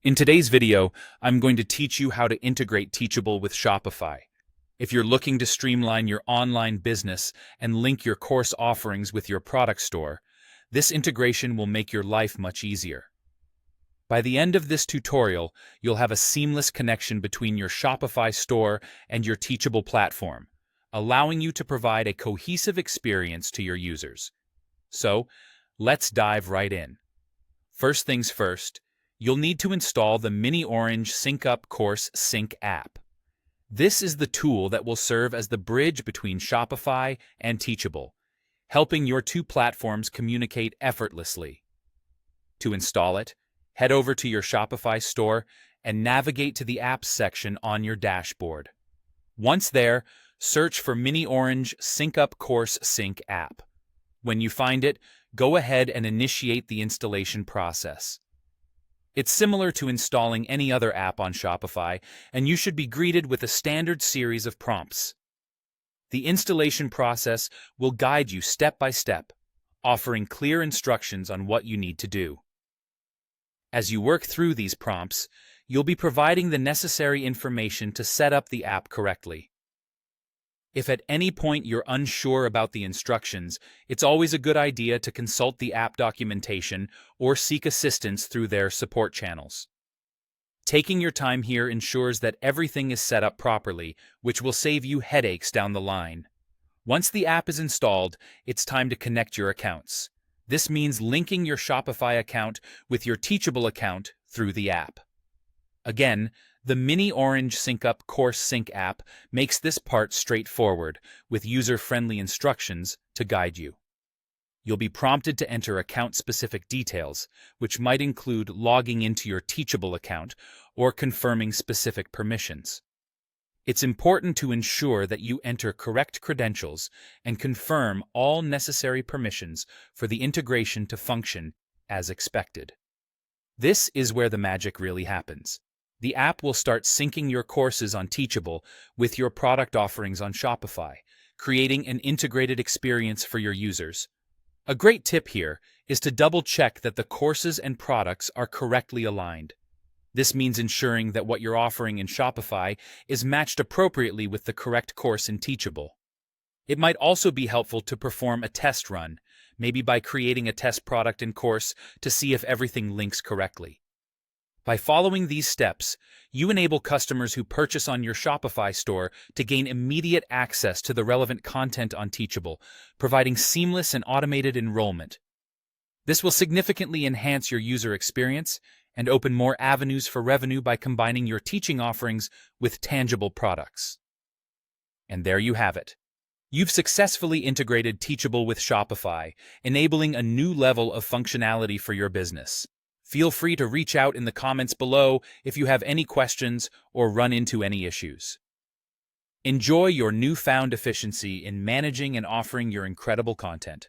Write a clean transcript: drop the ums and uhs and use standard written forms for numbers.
In today's video, I'm going to teach you how to integrate Teachable with Shopify. If you're looking to streamline your online business and link your course offerings with your product store, this integration will make your life much easier. By the end of this tutorial, you'll have a seamless connection between your Shopify store and your Teachable platform, allowing you to provide a cohesive experience to your users. So, let's dive right in. First things first, you'll need to install the Mini Orange Sync Up Course Sync app. This is the tool that will serve as the bridge between Shopify and Teachable, helping your two platforms communicate effortlessly. To install it, head over to your Shopify store and navigate to the Apps section on your dashboard. Once there, search for Mini Orange Sync Up Course Sync app. When you find it, go ahead and initiate the installation process. It's similar to installing any other app on Shopify, and you should be greeted with a standard series of prompts. The installation process will guide you step by step, offering clear instructions on what you need to do. As you work through these prompts, you'll be providing the necessary information to set up the app correctly. If at any point you're unsure about the instructions, it's always a good idea to consult the app documentation or seek assistance through their support channels. Taking your time here ensures that everything is set up properly, which will save you headaches down the line. Once the app is installed, it's time to connect your accounts. This means linking your Shopify account with your Teachable account through the app. Again, the Mini Orange Sync Up Course Sync app makes this part straightforward, with user-friendly instructions to guide you. You'll be prompted to enter account-specific details, which might include logging into your Teachable account or confirming specific permissions. It's important to ensure that you enter correct credentials and confirm all necessary permissions for the integration to function as expected. This is where the magic really happens. The app will start syncing your courses on Teachable with your product offerings on Shopify, creating an integrated experience for your users. A great tip here is to double-check that the courses and products are correctly aligned. This means ensuring that what you're offering in Shopify is matched appropriately with the correct course in Teachable. It might also be helpful to perform a test run, maybe by creating a test product and course to see if everything links correctly. By following these steps, you enable customers who purchase on your Shopify store to gain immediate access to the relevant content on Teachable, providing seamless and automated enrollment. This will significantly enhance your user experience and open more avenues for revenue by combining your teaching offerings with tangible products. And there you have it. You've successfully integrated Teachable with Shopify, enabling a new level of functionality for your business. Feel free to reach out in the comments below if you have any questions or run into any issues. Enjoy your newfound efficiency in managing and offering your incredible content.